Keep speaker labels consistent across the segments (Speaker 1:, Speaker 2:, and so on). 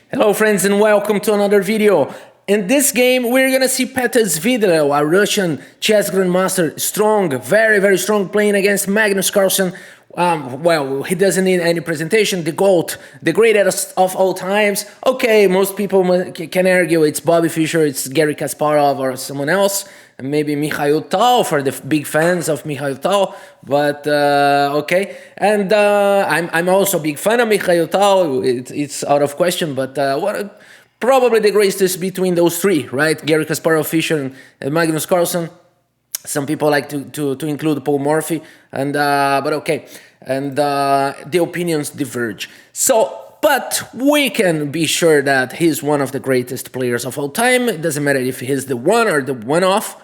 Speaker 1: Hello friends and welcome to another video. In this game we're gonna see Svidler, a Russian chess grandmaster, strong, very strong, playing against Magnus Carlsen. Well, he doesn't need any presentation, the GOAT, the greatest of all times. Okay, most people can argue it's Bobby Fischer, it's Garry Kasparov or someone else, and maybe Mikhail Tal for the big fans of Mikhail Tal, but okay. And I'm also a big fan of Mikhail Tal, it's out of question, but probably the greatest between those three, right? Garry Kasparov, Fischer, and Magnus Carlsen. Some people like to include Paul Morphy, and but okay, and the opinions diverge. But we can be sure that he's one of the greatest players of all time. It doesn't matter if he's the one or the one-off,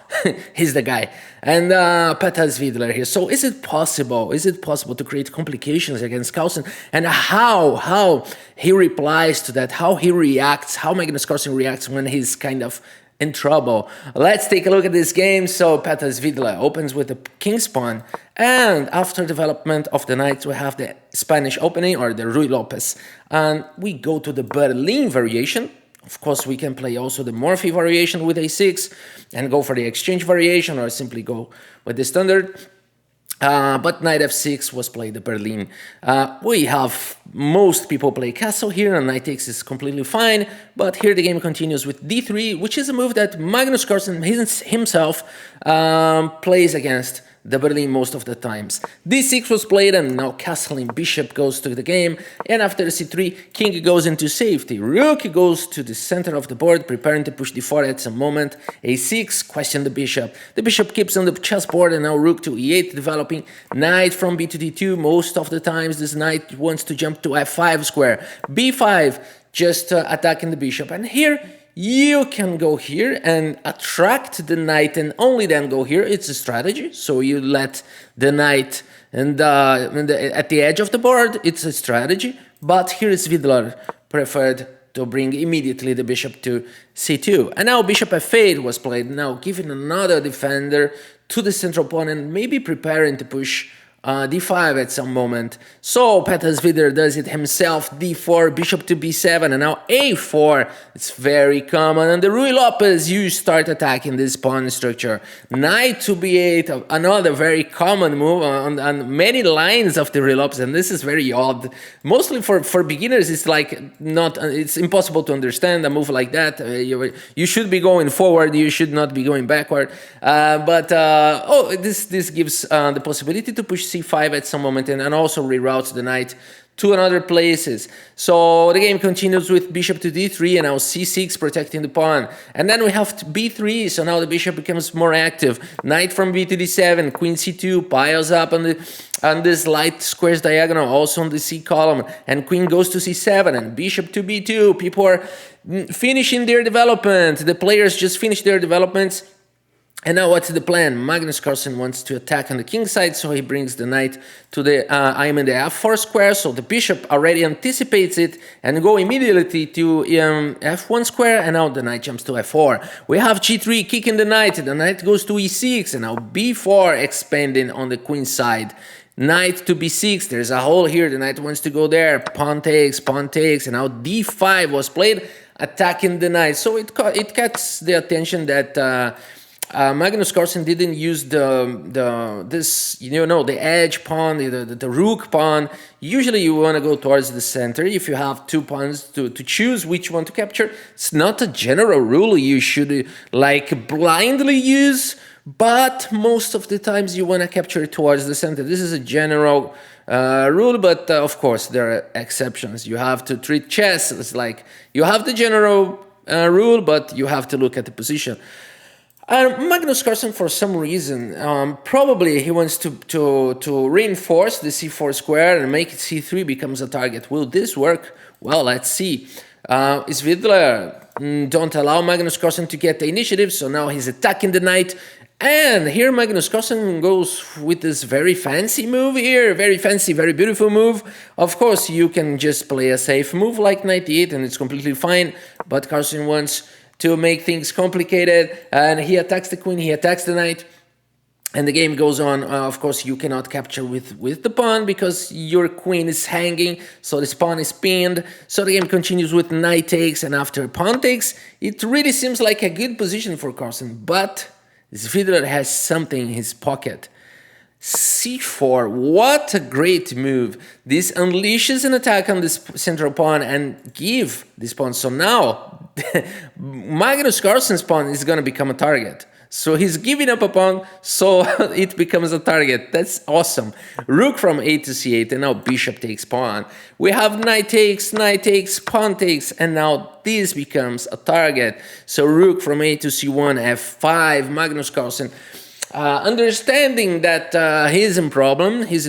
Speaker 1: he's the guy. And Svidler here. So is it possible? Is it possible to create complications against Carlsen? And how he replies to that? How he reacts? How Magnus Carlsen reacts when he's kind of in trouble? Let's take a look at this game. So Svidler opens with the king's pawn, and after development of the knight we have the Spanish opening, or the Ruy Lopez, and we go to the Berlin variation. Of course we can play also the Morphy variation with a6 and go for the exchange variation, or simply go with the standard. But knight f6 was played the Berlin. We have most people play castle here, and knight takes is completely fine. But here the game continues with d3, which is a move that Magnus Carlsen himself plays against the Berlin most of the times. d6 was played, and now castling bishop goes to the game, and after c3, king goes into safety. Rook goes to the center of the board, preparing to push d4 at some moment. a6, question the bishop. The bishop keeps on the chessboard, and now rook to e8 developing. Knight from b to d2, most of the times this knight wants to jump to f5 square. b5, just attacking the bishop, and here you can go here and attract the knight and only then go here. It's a strategy. So you let the knight at the edge of the board. It's a strategy. But here is Svidler preferred to bring immediately the bishop to c2. And now bishop f8 was played. Now giving another defender to the central pawn and maybe preparing to push d5 at some moment. So Svidler does it himself. d4, bishop to b7, and now a4. It's very common. And the Ruy Lopez, you start attacking this pawn structure. Knight to b8, another very common move on many lines of the Ruy Lopez, and this is very odd. Mostly for beginners, it's like it's impossible to understand a move like that. You should be going forward, you should not be going backward. This gives the possibility to push c5 at some moment, and also reroutes the knight to another places. So the game continues with bishop to d3, and now c6 protecting the pawn. And then we have b3, so now the bishop becomes more active. Knight from b to d7, queen c2 piles up on this light squares diagonal, also on the c column, and queen goes to c7, and bishop to b2. People are finishing their development. The players just finished their developments. And now what's the plan? Magnus Carlsen wants to attack on the king side, so he brings the knight to the I'm in the f4 square, so the bishop already anticipates it and go immediately to f1 square, and now the knight jumps to f4. We have g3 kicking the knight goes to e6, and now b4 expanding on the queen side. Knight to b6, there's a hole here, the knight wants to go there, pawn takes, and now d5 was played, attacking the knight. So it catches the attention that Magnus Carlsen didn't use the edge pawn, the rook pawn. Usually you want to go towards the center if you have two pawns to choose which one to capture. It's not a general rule you should like blindly use, but most of the times you want to capture it towards the center. This is a general rule, but of course there are exceptions. You have to treat chess as like you have the general rule, but you have to look at the position. Magnus Carlsen, for some reason, probably he wants to reinforce the c4 square and make c3 becomes a target. Will this work? Well, let's see. Svidler don't allow Magnus Carlsen to get the initiative, so now he's attacking the knight. And here Magnus Carlsen goes with this very fancy move here, very fancy, very beautiful move. Of course, you can just play a safe move like knight e8 and it's completely fine, but Carlsen wants to make things complicated, and he attacks the queen, he attacks the knight. And the game goes on. Of course, you cannot capture with the pawn because your queen is hanging, so this pawn is pinned. So the game continues with knight takes, and after pawn takes, it really seems like a good position for Carlsen. But Svidler has something in his pocket. c4, what a great move. This unleashes an attack on this central pawn and give this pawn. So now Magnus Carlsen's pawn is going to become a target. So he's giving up a pawn, so it becomes a target. That's awesome. Rook from a to c8, and now bishop takes pawn. We have knight takes, pawn takes, and now this becomes a target. So rook from a to c1, f5, Magnus Carlsen. Understanding that he's in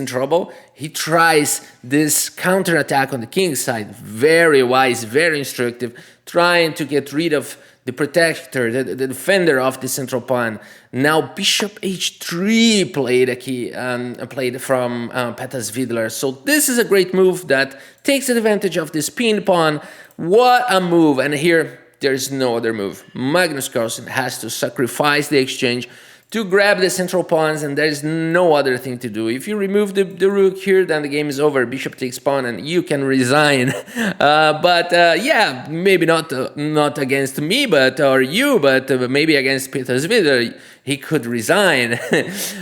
Speaker 1: trouble, he tries this counterattack on the king's side. Very wise, very instructive, trying to get rid of the protector, the defender of the central pawn. Now bishop h3 played from Petter Svidler. So this is a great move that takes advantage of this pinned pawn. What a move! And here there's no other move. Magnus Carlsen has to sacrifice the exchange to grab the central pawns, and there's no other thing to do. If you remove the rook here, then the game is over. Bishop takes pawn, and you can resign. Yeah, maybe not against me, or you, but maybe against Petter Svidler, he could resign.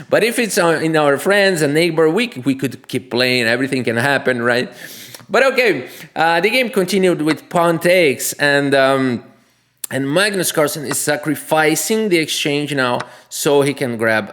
Speaker 1: But if it's in our friends and neighbor, we could keep playing. Everything can happen, right? But okay, the game continued with pawn takes, and Magnus Carlsen is sacrificing the exchange now so he can grab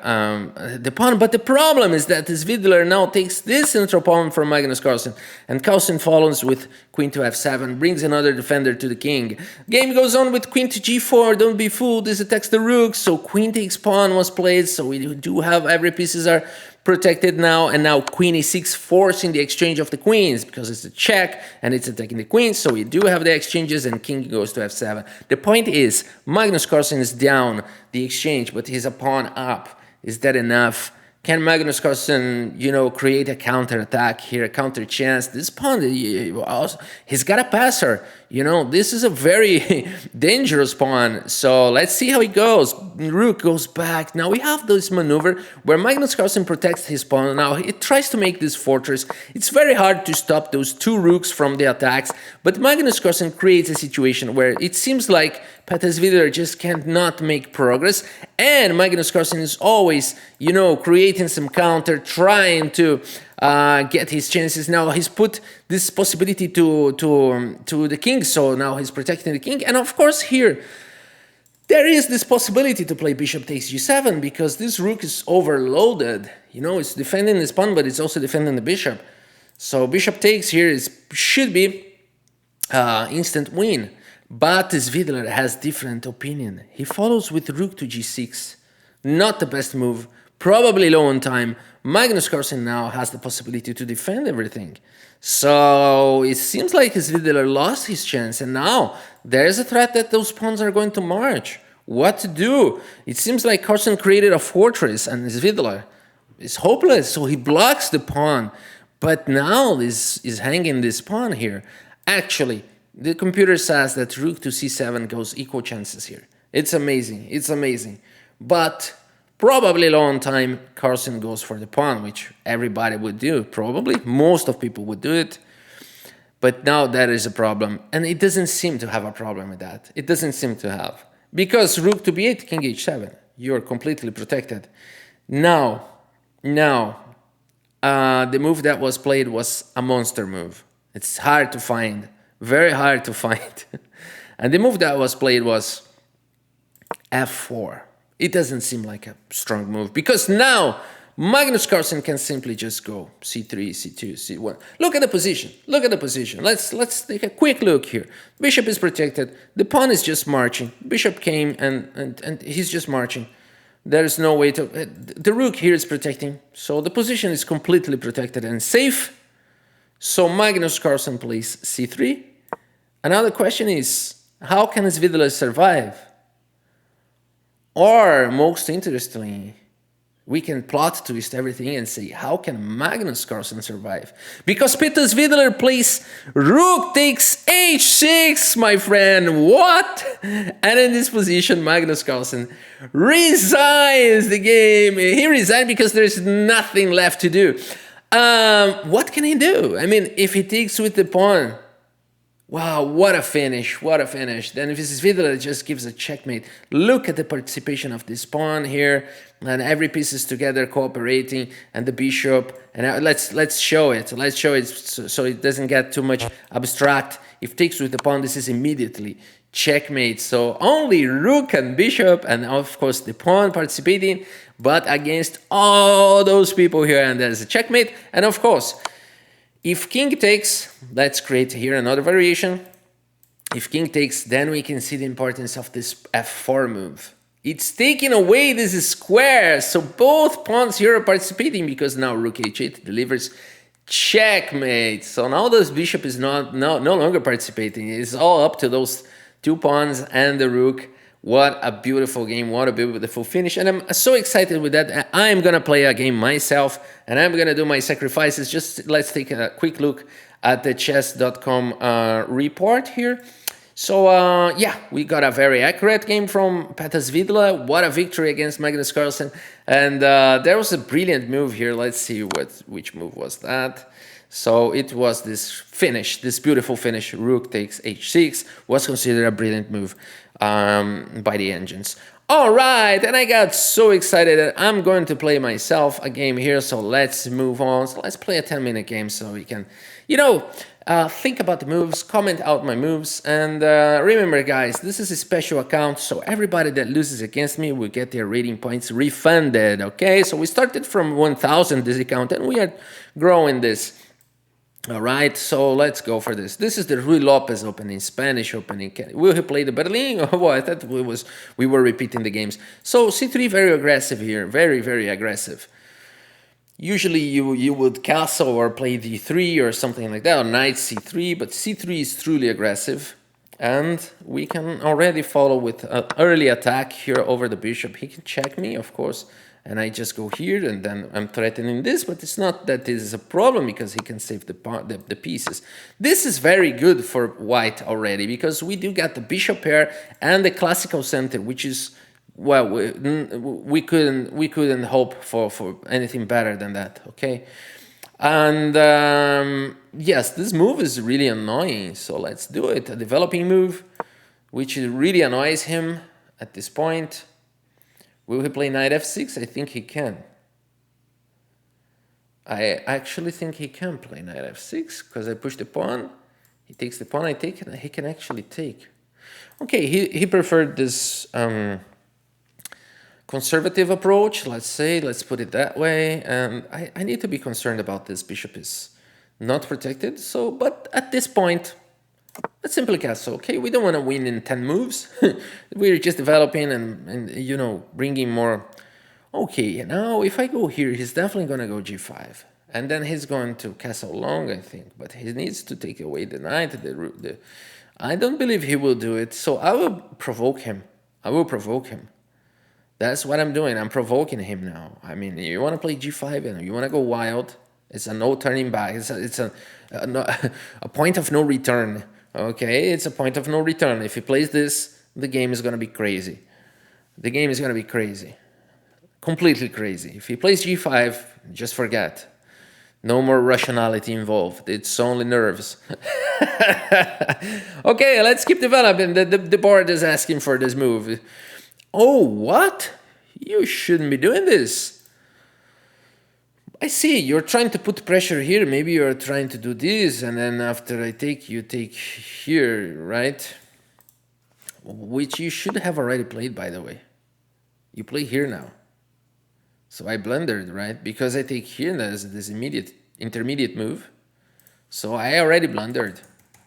Speaker 1: the pawn. But the problem is that Svidler now takes this central pawn from Magnus Carlsen, and Carlsen follows with queen to f7, brings another defender to the king. Game goes on with queen to g4. Don't be fooled, this attacks the rook, so queen takes pawn was played, so we do have every pieces are protected now, and now queen e6, forcing the exchange of the queens because it's a check and it's attacking the queens. So we do have the exchanges, and king goes to f7. The point is, Magnus Carlsen is down the exchange, but he's a pawn up. Is that enough? Can Magnus Carlsen, create a counter attack here, a counter chance? This pawn, he's got a passer. This is a very dangerous pawn. So let's see how it goes. Rook goes back. Now we have this maneuver where Magnus Carlsen protects his pawn. Now he tries to make this fortress. It's very hard to stop those two rooks from the attacks, but Magnus Carlsen creates a situation where it seems like Petter Svidler just cannot make progress, and Magnus Carlsen is always, creating some counter, trying to get his chances. Now he's put this possibility to the king, so now he's protecting the king, and of course here there is this possibility to play bishop takes g7 because this rook is overloaded. It's defending this pawn, but it's also defending the bishop. So bishop takes here should be instant win. But Svidler has different opinion. He follows with rook to g6. Not the best move, probably low on time. Magnus Carlsen now has the possibility to defend everything. So it seems like Svidler lost his chance, and now there's a threat that those pawns are going to march. What to do? It seems like Carlsen created a fortress, and Svidler is hopeless, so he blocks the pawn. But now is hanging this pawn here. Actually, the computer says that rook to c7 goes equal chances here. It's amazing. It's amazing. But probably low on time, Carlsen goes for the pawn, which everybody would do. Probably. Most of people would do it. But now that is a problem. And it doesn't seem to have a problem with that. It doesn't seem to have. Because rook to b8, king h7. You're completely protected. Now, the move that was played was a monster move. It's hard to find. Very hard to find. And the move that was played was f4. It doesn't seem like a strong move because now Magnus Carlsen can simply just go c3, c2, c1. Look at the position. Look at the position. Let's take a quick look here. Bishop is protected. The pawn is just marching. Bishop came and he's just marching. There's no way to... the rook here is protecting. So the position is completely protected and safe. So Magnus Carlsen plays c3. Another question is, how can Svidler survive? Or, most interestingly, we can plot twist everything and say, how can Magnus Carlsen survive? Because Peter Svidler plays rook takes h6, my friend. What? And in this position, Magnus Carlsen resigns the game. He resigned because there's nothing left to do. What can he do? I mean, if he takes with the pawn, wow, what a finish, what a finish. Then if this Svidler just gives a checkmate. Look at the participation of this pawn here, and every piece is together cooperating, and the bishop. And let's show it. Let's show it so it doesn't get too much abstract. If takes with the pawn, this is immediately checkmate. So only rook and bishop, and of course the pawn participating, but against all those people here, and there's a checkmate. And of course, if king takes, let's create here another variation. If king takes, then we can see the importance of this f4 move. It's taking away this square, so both pawns here are participating because now rook h8 delivers checkmate. So now this bishop is no longer participating. It's all up to those two pawns and the rook. What a beautiful game, what a beautiful finish. And I'm so excited with that. I'm going to play a game myself, and I'm going to do my sacrifices. Just let's take a quick look at the chess.com report here. So, yeah, we got a very accurate game from Peter Svidler. What a victory against Magnus Carlsen. And there was a brilliant move here. Let's see which move was that. So it was this finish, this beautiful finish. Rook takes h6 was considered a brilliant move by the engines. All right, and I got so excited that I'm going to play myself a game here. So let's move on. So let's play a 10-minute game so we can, think about the moves, comment out my moves. And remember, guys, this is a special account. So everybody that loses against me will get their rating points refunded. Okay, so we started from 1,000 this account, and we are growing this. All right, so let's go for this. This is the Rui Lopez opening, Spanish opening. Will he play the Berlin? Oh, I thought we were repeating the games. So c3, very aggressive here, very, very aggressive. Usually you would castle or play d3 or something like that, or knight c3, but c3 is truly aggressive. And we can already follow with an early attack here over the bishop. He can check me, of course. And I just go here, and then I'm threatening this, but it's not that this is a problem because he can save the pieces. This is very good for white already because we do get the bishop pair and the classical center, which is, well, we couldn't hope for anything better than that. Okay, and yes, this move is really annoying. So let's do it. A developing move, which really annoys him at this point. Will he play knight f6? I think he can. I actually think he can play knight f6 because I push the pawn. He takes the pawn, I take it, and he can actually take. Okay, he preferred this conservative approach, let's say. Let's put it that way. And I need to be concerned about this. Bishop is not protected. So, but at this point, let's simply castle. Okay, we don't want to win in 10 moves. We're just developing and bringing more. Okay, now if I go here, he's definitely going to go g5. And then he's going to castle long, I think. But he needs to take away the knight. I don't believe he will do it. So I will provoke him. I will provoke him. That's what I'm doing. I'm provoking him now. I mean, you want to play g5 and you want to go wild. It's a no turning back. It's a point of no return. Okay, it's a point of no return. If he plays this, the game is going to be crazy. The game is going to be crazy. Completely crazy. If he plays g5, just forget. No more rationality involved. It's only nerves. Okay, let's keep developing. The board is asking for this move. Oh, what? You shouldn't be doing this. I see, you're trying to put pressure here. Maybe you're trying to do this, and then after I take, you take here, right? Which you should have already played, by the way. You play here now. So I blundered, right? Because I take here, and there's this intermediate move. So I already blundered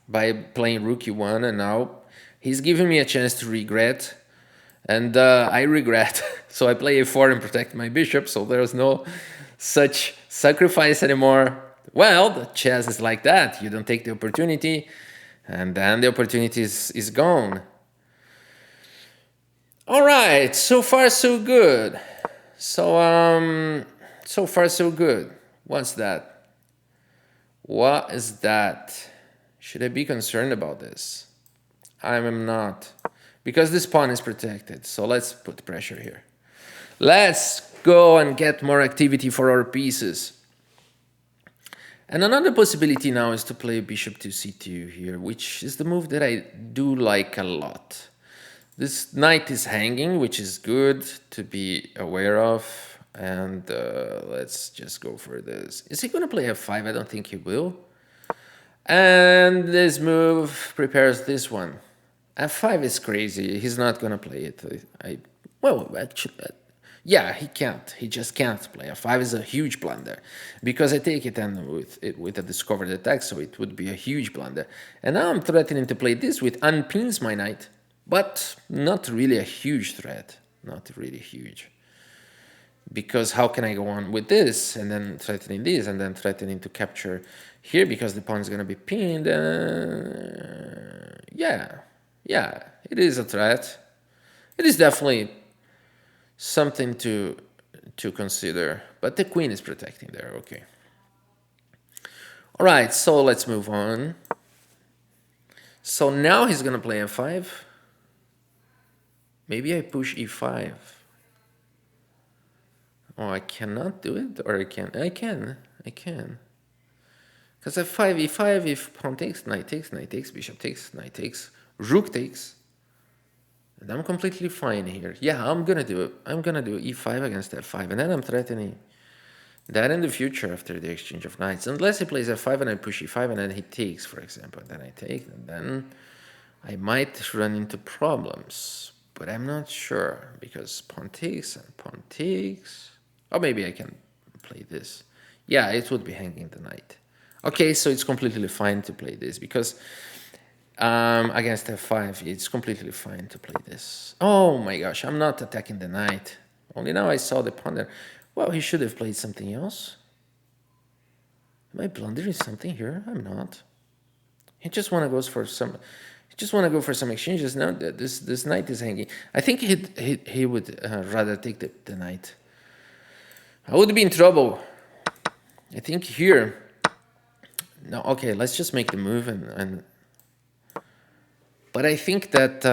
Speaker 1: by playing rook e1, and now he's giving me a chance to regret. And I regret. So I play a4 and protect my bishop, so there's no such sacrifice anymore. Well, the chess is like that. You don't take the opportunity, and then the opportunity is gone. All right, so far so good. So far so good. What's that? What is that? Should I be concerned about this? I am not, because this pawn is protected. So let's put pressure here. Let's go and get more activity for our pieces. And another possibility now is to play bishop to c2 here, which is the move that I do like a lot. This knight is hanging, which is good to be aware of. And let's just go for this. Is he going to play f5? I don't think he will. And this move prepares this one. f5 is crazy. He's not going to play it. Well, actually, yeah, he can't. He just can't play. f5 is a huge blunder. Because I take it and with a discovered attack, so it would be a huge blunder. And now I'm threatening to play this, which unpins my knight. But not really a huge threat. Not really huge. Because how can I go on with this, and then threatening this, and then threatening to capture here, because the pawn is going to be pinned. Yeah, it is a threat. It is definitely something to consider, but the queen is protecting there. Okay. All right, so let's move on. So now he's going to play f5. Maybe I push e5. Oh, I cannot do it, or I can. I can. Because f5, e5, if pawn takes, knight takes, bishop takes, knight takes, rook takes. And I'm completely fine here. Yeah, I'm gonna do it. I'm gonna do e5 against f5, and then I'm threatening that in the future after the exchange of knights. Unless he plays f5 and I push e5 and then he takes, for example, and then I take, and then I might run into problems. But I'm not sure, because pawn takes and pawn takes. Or maybe I can play this. Yeah, it would be hanging the knight. Okay, so it's completely fine to play this, because against f5, it's completely fine to play this. Oh my gosh, I'm not attacking the knight. Only now I saw the pawn there. Well, he should have played something else. Am I blundering something here? I'm not. He just want to go for some. He just want to go for some exchanges. Now this knight is hanging. I think he would rather take the knight. I would be in trouble. I think here. No, okay, let's just make the move and. But I think that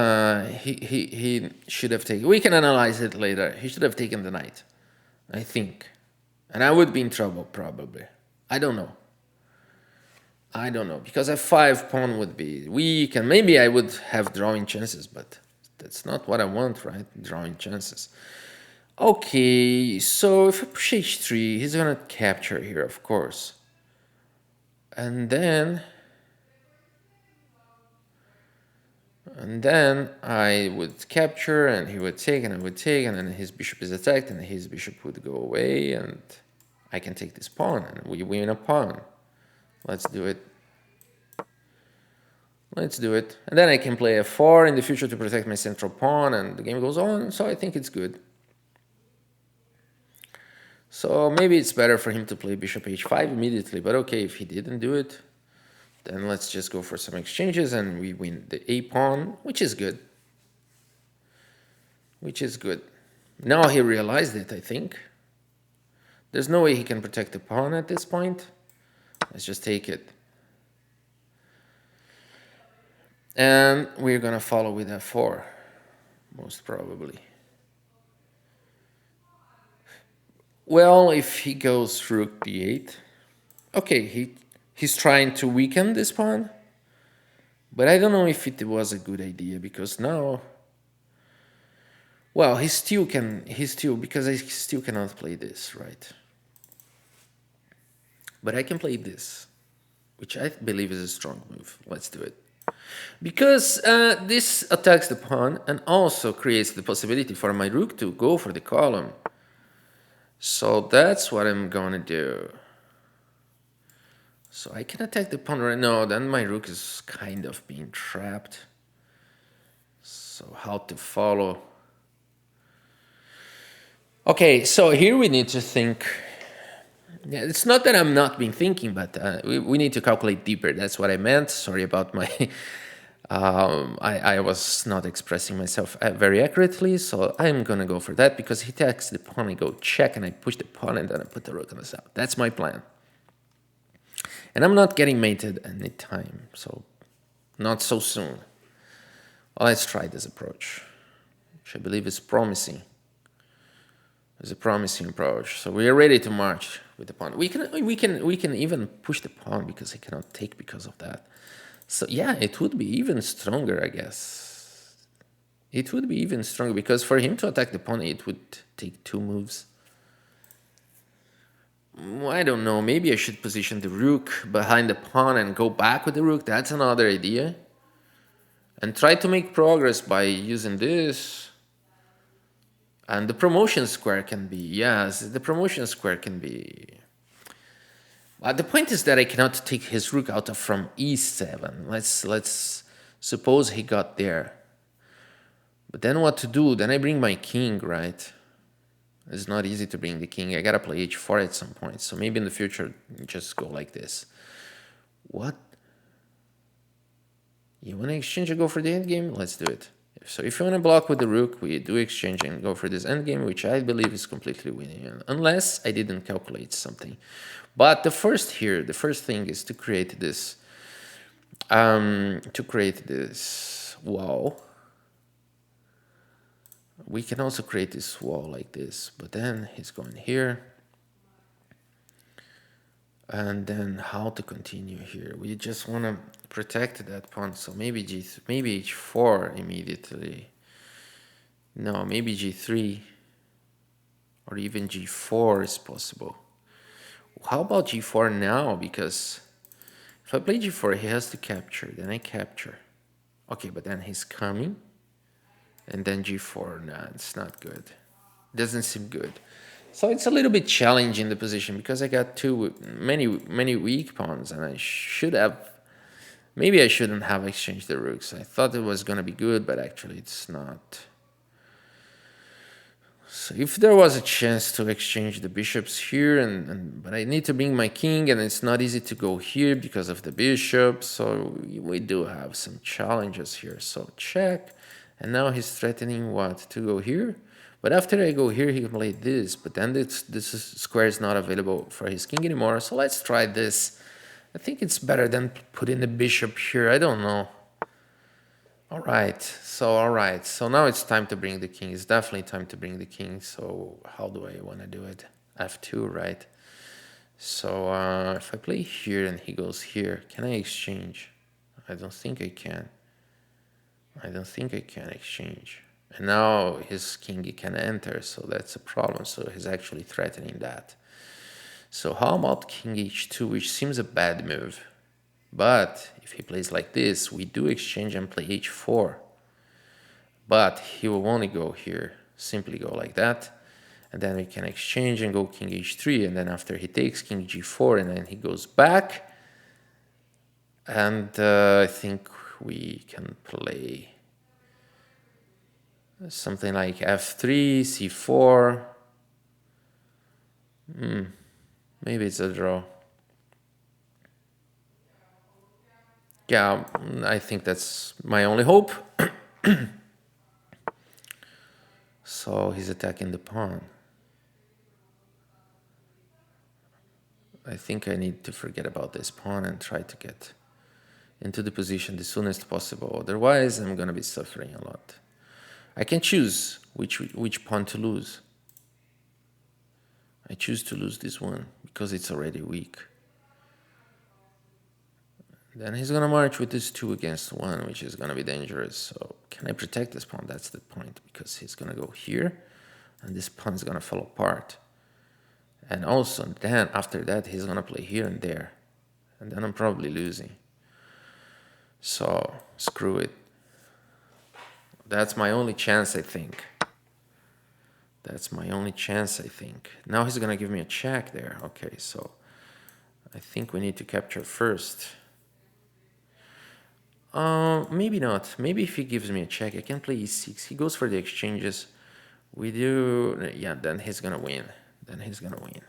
Speaker 1: he should have taken. We can analyze it later. He should have taken the knight, I think, and I would be in trouble probably. I don't know. Because f5 pawn would be weak, and maybe I would have drawing chances, but that's not what I want, right? Drawing chances. Okay, so if I push h3, he's gonna capture here, of course. And then I would capture, and he would take, and I would take, and then his bishop is attacked, and his bishop would go away, and I can take this pawn, and we win a pawn. Let's do it. And then I can play f4 in the future to protect my central pawn, and the game goes on, so I think it's good. So maybe it's better for him to play bishop h5 immediately, but okay, if he didn't do it, then let's just go for some exchanges, and we win the a pawn, which is good. Now he realized it, I think. There's no way he can protect the pawn at this point. Let's just take it. And we're going to follow with f4, most probably. Well, if he goes rook d8, okay, he's trying to weaken this pawn, but I don't know if it was a good idea, because now, well, because I still cannot play this, right? But I can play this, which I believe is a strong move. Let's do it. Because this attacks the pawn and also creates the possibility for my rook to go for the column. So that's what I'm gonna do. So I can attack the pawn right now, then my rook is kind of being trapped. So how to follow? Okay, so here we need to think. Yeah, it's not that I'm not been thinking, but we need to calculate deeper. That's what I meant. Sorry about my I was not expressing myself very accurately, so I'm gonna go for that because he takes the pawn, I go check, and I push the pawn, and then I put the rook on the side. That's my plan. And I'm not getting mated any time, so not so soon. Let's try this approach, which I believe is promising. It's a promising approach. So we are ready to march with the pawn. We can even push the pawn because he cannot take because of that. So yeah, it would be even stronger, I guess. It would be even stronger because for him to attack the pawn, it would take 2 moves. I don't know. Maybe I should position the rook behind the pawn and go back with the rook. That's another idea. And try to make progress by using this. And the promotion square can be, yes, the promotion square can be. The point is that I cannot take his rook out of from e7. Let's suppose he got there. But then what to do? Then I bring my king, right? It's not easy to bring the king. I gotta play h4 at some point. So maybe in the future, just go like this. What? You wanna exchange and go for the endgame? Let's do it. So if you wanna block with the rook, we do exchange and go for this endgame, which I believe is completely winning. Unless I didn't calculate something. But the first thing is to create this wall. We can also create this wall like this, but then he's going here. And then how to continue here? We just want to protect that pawn, so maybe maybe h4 immediately. No, maybe g3 or even g4 is possible. How about g4 now? Because if I play g4, he has to capture. Then I capture. Okay, but then he's coming. And then g4. Nah, it's not good. Doesn't seem good. So it's a little bit challenging the position because I got many weak pawns, and I should have. Maybe I shouldn't have exchanged the rooks. I thought it was gonna be good, but actually it's not. So if there was a chance to exchange the bishops here, but I need to bring my king, and it's not easy to go here because of the bishop, so we do have some challenges here. So check, and now he's threatening what? To go here? But after I go here, he can play this, but then this square is not available for his king anymore, so let's try this. I think it's better than putting the bishop here, I don't know. Alright, so now it's time to bring the king. It's definitely time to bring the king. So how do I want to do it? F2, right? So if I play here and he goes here, can I exchange? I don't think I can. I don't think I can exchange. And now his king can enter, so that's a problem. So he's actually threatening that. So how about king h2, which seems a bad move. But if he plays like this, we do exchange and play h4. But he will only go here, simply go like that. And then we can exchange and go king h3. And then after he takes king g4, and then he goes back. And I think we can play something like f3, c4. Maybe it's a draw. Yeah, I think that's my only hope. So he's attacking the pawn. I think I need to forget about this pawn and try to get into the position the soonest possible. Otherwise, I'm going to be suffering a lot. I can choose which pawn to lose. I choose to lose this one because it's already weak. Then he's going to march with this 2 against 1, which is going to be dangerous. So can I protect this pawn? That's the point, because he's going to go here, and this pawn is going to fall apart. And also, then after that, he's going to play here and there. And then I'm probably losing. So screw it. That's my only chance, I think. That's my only chance, I think. Now he's going to give me a check there. Okay, so I think we need to capture first. Maybe not. Maybe if he gives me a check, I can play e6. He goes for the exchanges. We do... Yeah, then he's gonna win. Then he's gonna win.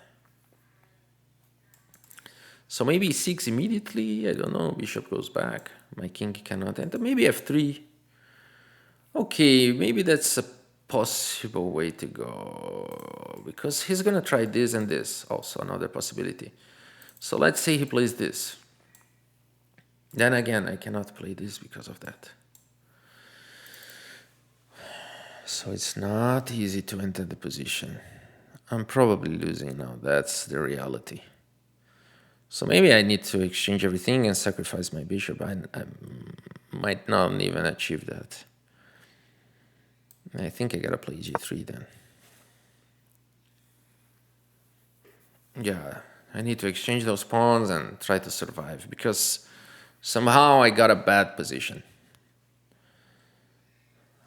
Speaker 1: So maybe e6 immediately. I don't know. Bishop goes back. My king cannot enter. Maybe f3. Okay, maybe that's a possible way to go. Because he's going to try this and this. Also another possibility. So let's say he plays this. Then again, I cannot play this because of that. So it's not easy to enter the position. I'm probably losing now. That's the reality. So maybe I need to exchange everything and sacrifice my bishop. I might not even achieve that. I think I gotta play g3 then. Yeah, I need to exchange those pawns and try to survive because somehow I got a bad position.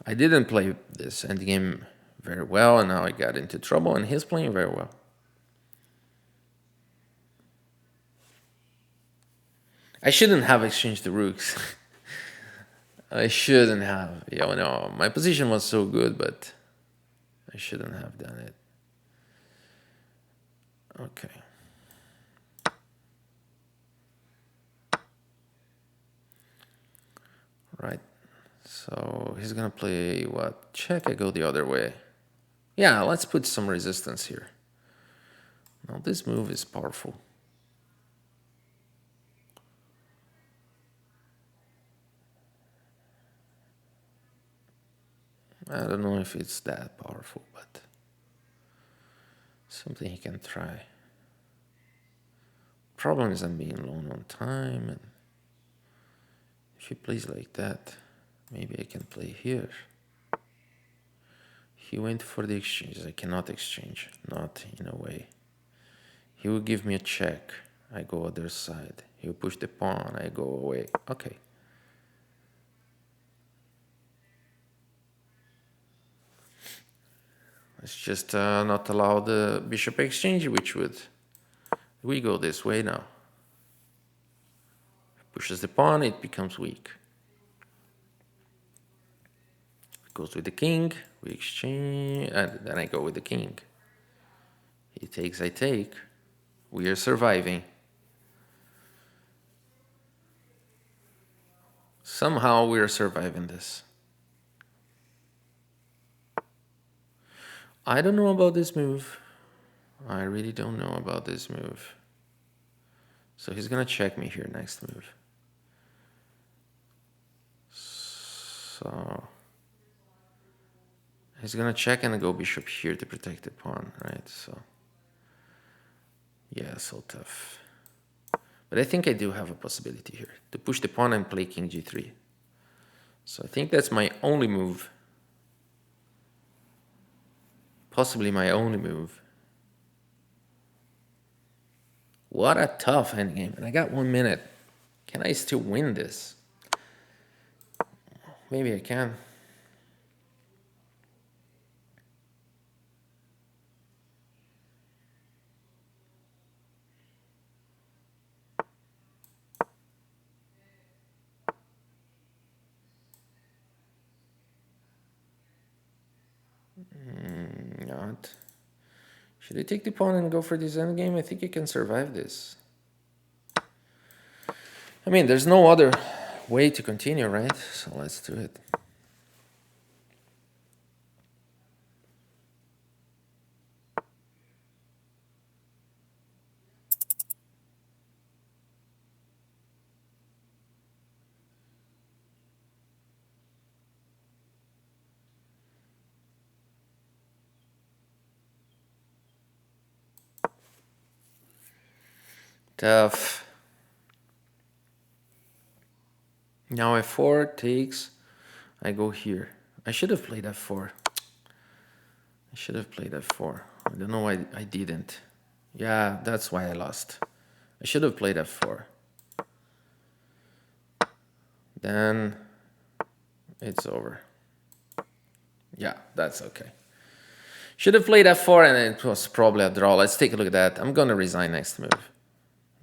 Speaker 1: I didn't play this endgame very well, and now I got into trouble, and he's playing very well. I shouldn't have exchanged the rooks. I shouldn't have. You know, my position was so good, but I shouldn't have done it. Okay. Right. So he's gonna play what? Check, I go the other way. Yeah, let's put some resistance here. Now this move is powerful. I don't know if it's that powerful, but something he can try. Problem is I'm being low on time, and if he plays like that, maybe I can play here. He went for the exchange. I cannot exchange, not in a way. He will give me a check. I go other side. He will push the pawn. I go away. Okay. Let's just not allow the bishop exchange, which would... We go this way now. Pushes the pawn, it becomes weak. Goes with the king, we exchange, and then I go with the king. He takes, I take. We are surviving. Somehow we are surviving this. I don't know about this move. I really don't know about this move. So he's gonna check me here next move. So he's gonna check and go bishop here to protect the pawn, right? So yeah, so tough. But I think I do have a possibility here to push the pawn and play king g3. So I think that's my only move. Possibly my only move. What a tough endgame. And I got 1 minute. Can I still win this? Maybe I can. Not. Should I take the pawn and go for this endgame? I think I can survive this. I mean, there's no other way to continue, right? So let's do it. Tough. Now f4 takes, I go here. I should have played f4. I should have played f4. I don't know why I didn't. Yeah, that's why I lost. I should have played f4. Then it's over. Yeah, that's okay. Should have played f4 and it was probably a draw. Let's take a look at that. I'm gonna resign next move.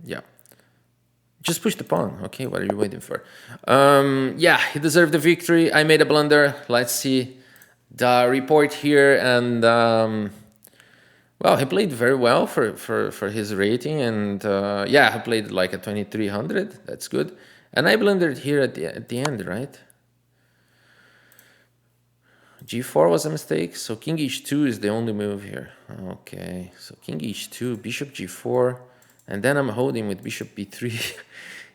Speaker 1: Yeah. Just push the pawn. Okay, what are you waiting for? Yeah, he deserved the victory. I made a blunder. Let's see the report here. And, Well, he played very well for his rating, and yeah, he played like a 2300. That's good. And I blundered here at the end, right? G4 was a mistake, so King H2 is the only move here. Okay, so King H2, Bishop G4, and then I'm holding with Bishop B3.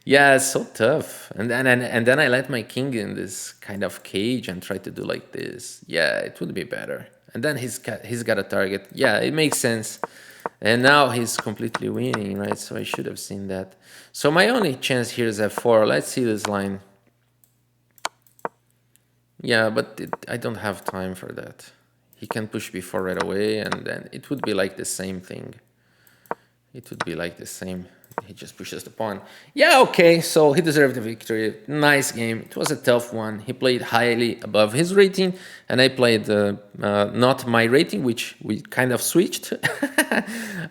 Speaker 1: Yeah, it's so tough. And then I let my king in this kind of cage and try to do like this. Yeah, it would be better. And then he's got a target. Yeah, it makes sense. And now he's completely winning, right? So I should have seen that. So my only chance here is F4. Let's see this line. Yeah, but I don't have time for that. He can push B4 right away, and then it would be like the same thing. It would be like the same. He just pushes the pawn. Yeah, okay, so he deserved the victory. Nice game. It was a tough one. He played highly above his rating, and I played not my rating, which we kind of switched.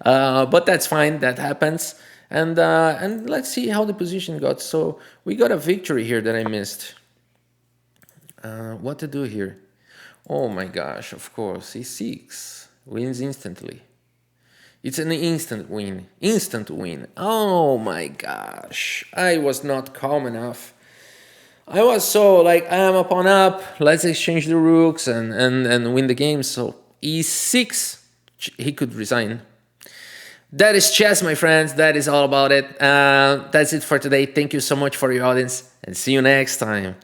Speaker 1: But that's fine. That happens. And let's see how the position got. So we got a victory here that I missed. What to do here? Oh my gosh, of course, e6 wins instantly. It's an instant win. Instant win. Oh my gosh, I was not calm enough. I was so like, I am up on up, let's exchange the rooks and win the game. So e6, he could resign. That is chess, my friends. That is all about it. That's it for today. Thank you so much for your audience, and see you next time.